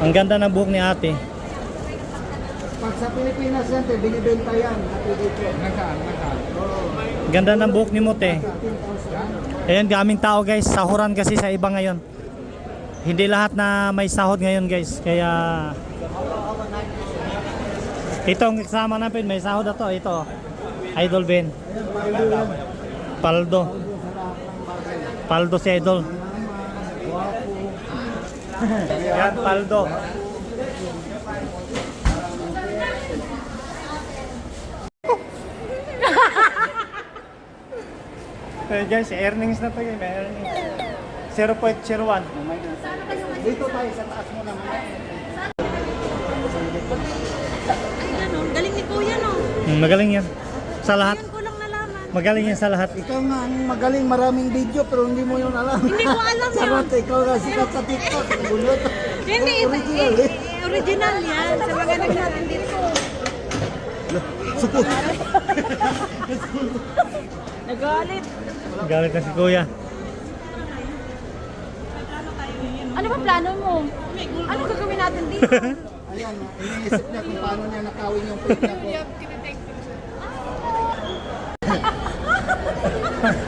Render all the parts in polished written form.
Ang ganda ng buhok ni ate. Pag sa Pilipinas yan, te, binibenta yan. Ate dito. Nasaan? Ganda ng buhok ni Mote. 15,000. Ayan, kaming tao guys, sahuran kasi sa iba ngayon. Hindi lahat na may sahod ngayon guys. Kaya itong kasama natin may sahod na to. Ito, Idol Ben. Paldo. Paldo si Idol. Yan, Paldo. Eh guys, earnings na to guys, may earnings. 0.01. Dito tayo sa taas mo naman. Ayan o, galing ni Kuya no. Magaling yan. Sa lahat. Ngayon ko lang nalaman. Magaling yan sa lahat. Ikaw nga ang magaling, maraming video pero hindi mo yun alam. Hindi ko alam yun. Sarot, ikaw nga sikat sa TikTok. Bulot. Hindi, Original eh. original yan. Sa mga nagsasabi dito. Nagalit. Galit na si Kuya. Ano ba plano mo? Ano gagawin natin dito? Ayan, iniisip niya kung paano niya nakawin yung plate na ko.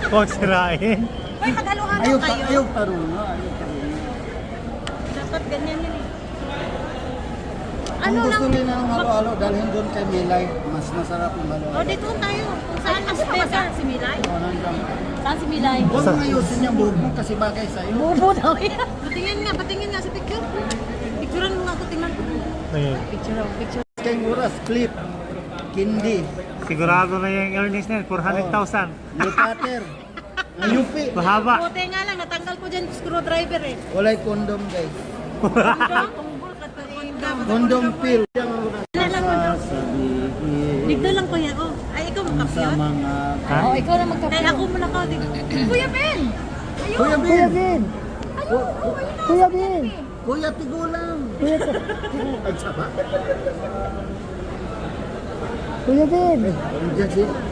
Huwag sirain. Uy, maghaluhan Ayaw, kayo. ayaw paruna. Ayaw paruna. Dapat ganyan yun eh. Kung Ano gusto lang? nila ng halo-halo, dalhin doon kay Milay. Mas masarap yung O, halo-halo. dito tayo. Kung saan mas better? Si Milay? Saan si Milay? Huwag mong ayusin yung buhok mo kasi bagay sa'yo. Bubo daw yan. Patingin nga sa picture. Picturean mo nga ako, tingnan ko. Ayun. Picture. Kay Muras, clip, kindi, Sigurado na yung earnings na yun, 400,000. lupater, ayupi. Mahaba. Buti nga lang, natanggal ko dyan screwdriver eh. Walay kondom guys. Tunggol ka pa. Kondom pill. Dito lang kuya ko. Ay, ikaw Sa magkapiyot? mga... Ha? Oo, ikaw na magkapiyot. Ay, ako muna ka. Kuya Ben! Ayun! Kuya Bin! Kuya Ben! Kuya Tigulang! Ay, saba. Kuya Ben!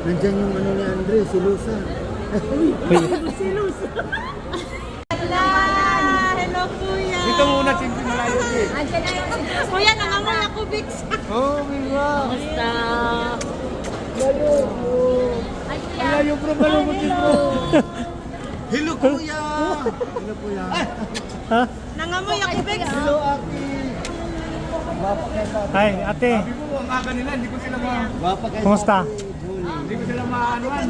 Nandyan yung ano ni Andre, si Lusa. Si Luz. Hello! Hello, kuya! Dito muna, simple malayo eh. Kuya, nangamoy ako, Bix. Oh, Mira! Basta. Ay, kuya. Ayaw bro, malungkot yun bro! Hello kuya! Hello kuya! Ha? Nangamoy ako, Bix. Hello ate! Gwapa kayo ba? Ay, ate. Sabi ko, ang aga nila, hindi ko sila Gwapa kayo Kumusta? ba, Ate Julie? hindi ko sila maabutan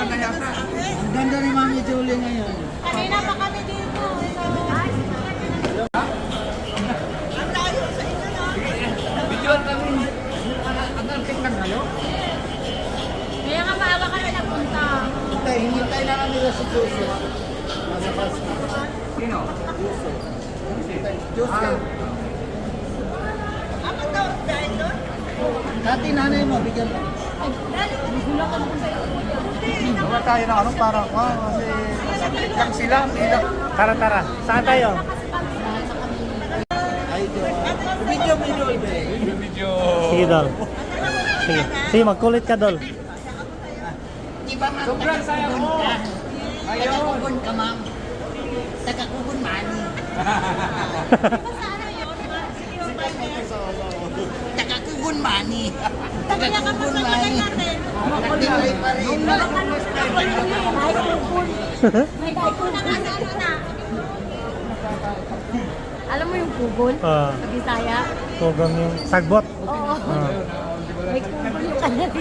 na yata. Ang ganda ni Mami Julie ngayon. Kanina pa kami dito. Video kami, ang tingnan kayo. Kaya nga maaga kami nagpunta. Hintay na lang nila si Joseph. Nasa bus na. Sino? Joseph. Dati nanay mo, bigyan mo. Gawa tayo ng ano parang, kasi lang sila, ilang. Tara, tara. Saan tayo? Ay, video mo yun, Video. Sige, Dol. Sige. Sige, magkulit ka, Dol. Sobrang saya mo. Ayun. Tagakugon ka, ma'am. Tagakugon mani. Tagakugon mani. Tagakugon mani. Makulay pa rin. May daikon na nga sa ano na. Alam mo yung pugol? Ah, Sa Bisaya? tugang yung sagbot. Oo. Ah. May pugol yung kanari.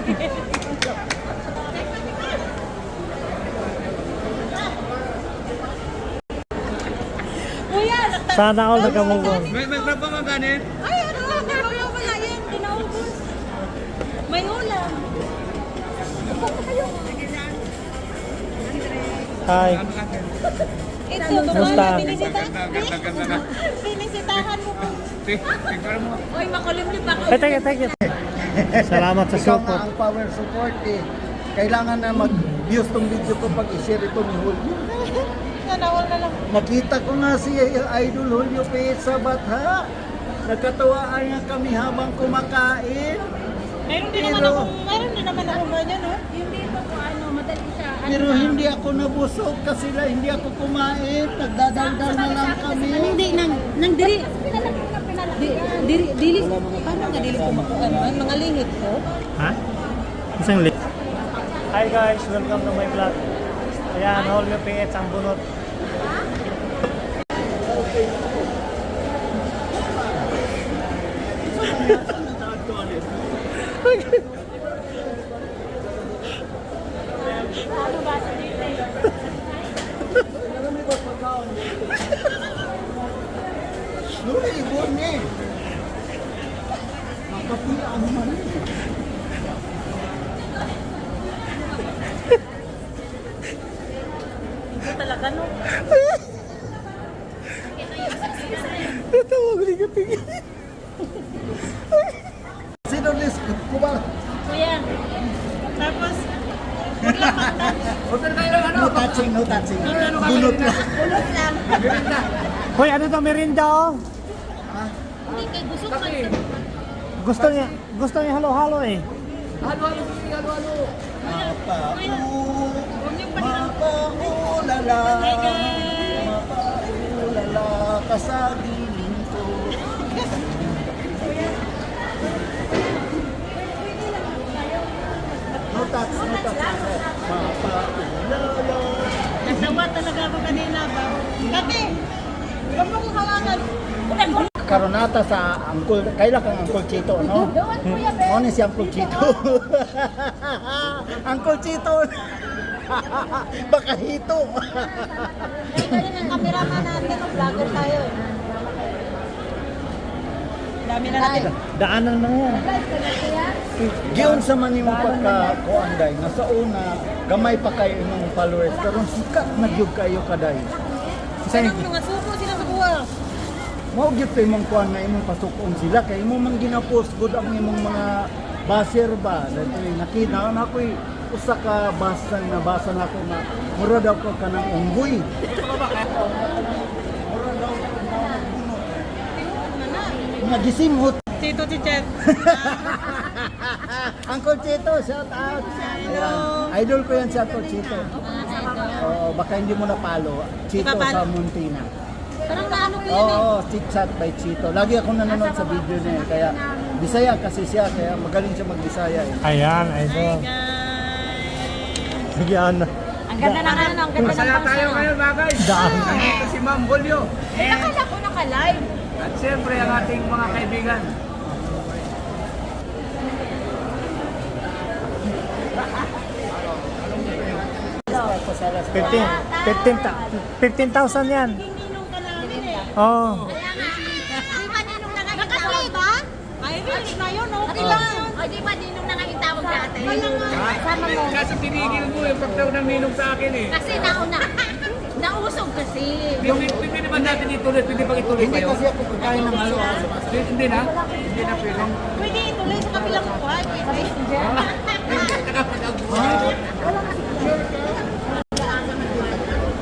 Kuya, Sana all nagkamove on. May pagpamaganin? ay, ano? Kaya wala yan. Dinaubos. May ulam. Hi. Ito, Kumusta? Ganda na. Pinisitahan mo ko. Tingnan mo. Uy, makulimlim ako. Ay, thank you, thank you. Salamat sa Ikaw nga support. ang power support eh. Kailangan na mag-views tong video ko pag i-share ito ni Julio. Nanawal na lang. Nakita ko nga si Idol Julio Pez sa Batha. Nagkatuwaan nga kami habang kumakain. Mayroon din naman ako ganyan, no? Hindi pa po ano, madali siya. Pero hindi ako nabusog kasi hindi ako kumain. Nagdadaldal na lang kami. Hindi, nang diri. Dili, paano nga dili ko makuha? Mga lingit ko? Ha? Isang link. Hi guys, welcome to my vlog. Ayan, Holyo PH ang bunot. Luy, bunyi. Makapilaan man. Ito talaga no? Tawag rin ka tingin. Sino list ko ba? Kuya. Tapos, No touching, no touching. Bunot lang. ulot lang. Hoy, ano to merinda oh? Hindi kay gusto man. Gusto niya halo-halo eh. Mapaulala, mapaulala ka sa giling ko. No touch, no touch. Mapaulala. Nagsawa talaga ako kanina ba? Kati, huwag mo kong hawakan. Karonata sa Uncle, kailan kang Uncle Chito, no? Doon, Kuya Ben. Ano si Uncle Chito? Uncle Chito. Baka hito. Ito rin ang cameraman natin. Vlogger tayo. Dami na natin. Daanan na yan. Giyon sa man yung pagka-kuanday, nga sa una, gamay pa kayo ng followers, pero sikat na gyud kayo kaday. Sanang mga suko sila sa buwa. Mao gyud kay mong kuan nga imong pasukon sila kay imo man gina-post good ang imong mga baser ba. Dahil nakita na ako'y usa ka basa na basa nako nga mura daw ko kanang unggoy. Mura daw ko kanang bunot. Nagisimhot. Tito Tichet. Uncle Chito, shout out. Ayan. Idol ko yan si Uncle Chito. Oo, baka hindi mo napalo. Chito Ipapalo? sa Muntina. Parang naano ko yun eh. Oo, Chit Chat by Chito. Lagi akong nanonood sa video niya. Kaya Bisaya kasi siya. Kaya magaling siya mag-Bisaya. Eh. Ayan, Hi idol. guys. Sige, ano. Ang ganda ng ano, ang ganda ng Masaya tayo ngayon mga guys. Daan. Nandito si Ma'am Bolyo. Nakala ko naka-live. At siyempre ang ating mga kaibigan. Pasalas. 15,000 yan. Ninong ka namin eh. Oo. Di ba ninong nakaintawag ba? Ay, rich na yun, okay lang. O, di ba ninong nakaintawag dati? Sama mo. Kaso pinigil mo yung pagtaw ng ninong sa akin eh. Kasi nausog kasi. Pwede naman natin ituloy. Pwede bang ituloy Hindi kayo? kasi ako pagkain ng halo-halo. Hindi na? Hindi na pwede. Pwede ituloy sa kabilang buhay.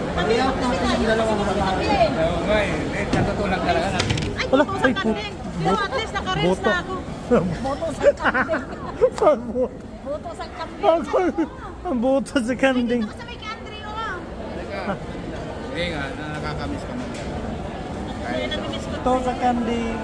Pag-iawat natin yung dalawang halo-halo. Oo nga eh. Natutunan talaga natin. Ay, Wala, buto sa ay, kandeng. Pero at least naka-reels Buto. na ako. Buto sa kandeng. Buto sa kandeng. Ang buto sa kanding. Dito sa may country, oh. Hindi nga, nakakamiss ka mo. Kaya namimiss ko. Buto sa kanding.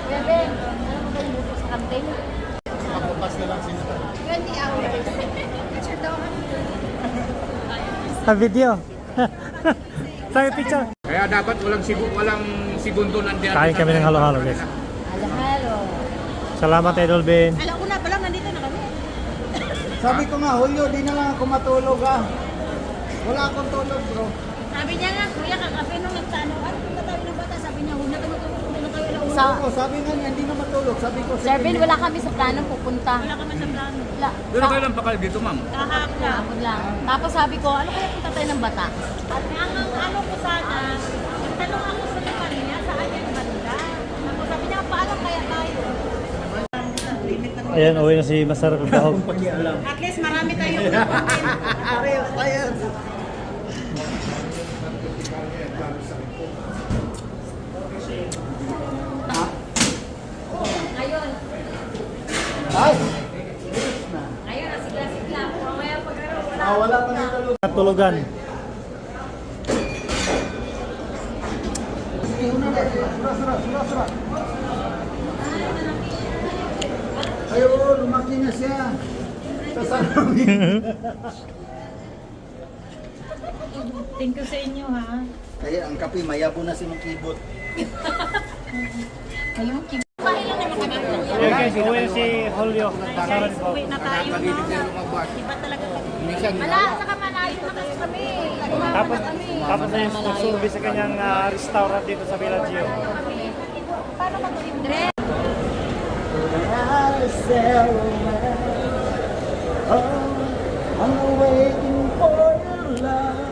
Kuya Ben, ano mo ba yung buto sa kandeng? Magpapas na lang sila. 20 hours. Picture daw. Sa video. Sa picture. Kaya dapat walang segundo nandiyan. Kain kami ng halo-halo, guys. Halo. Salamat, Idol Ben. Alam ko na pala, nandito na kami. Sabi ko nga, Julio, di na lang ako matulog ha. Wala akong tulog bro. Sabi niya nga, kuya, kakape nung nagtanong, ano punta tayo ng bata? Sabi niya, huwag na tayo matulog, huwag na tayo alauna. Ako, sabi nga niya, hindi na matulog. Sabi ko, Sir Ben, wala kami sa planong pupunta. Wala kami sa plano. Wala. Pero kailan pa kayo dito ma'am? Kahapon. Kahapon lang. Tapos sabi ko, ano kaya punta tayo ng bata? At ang ano ko sana, nagtanong ako sa naman niya, saan yung banda? Tapos sabi niya, paalam kaya tayo? Ayan, uwi na si Masarap Dahog. pakialam. At least marami tayong Areo, ayan. Ngayon. Ay! Ngayon, nasigla-sigla. Mamaya pag ano, wala Wala pa nito loob. Tulugan. Sura. Ayo, lumaki na siya. Sasalami. Thank you sa inyo, ha? Kaya ang kape, mayabo na si mong kibot. Ayun, Bahay lang naman kami. Okay guys, uwi si Julio. Guys, uwi na tayo, no? Iba talaga kami. Wala, saka malayo na kasi kami. Tapos na yung nagsulbi sa kanyang restaurant dito sa Villaggio. Paano mag-uwi? I sail away. Oh, I'm waiting for your love.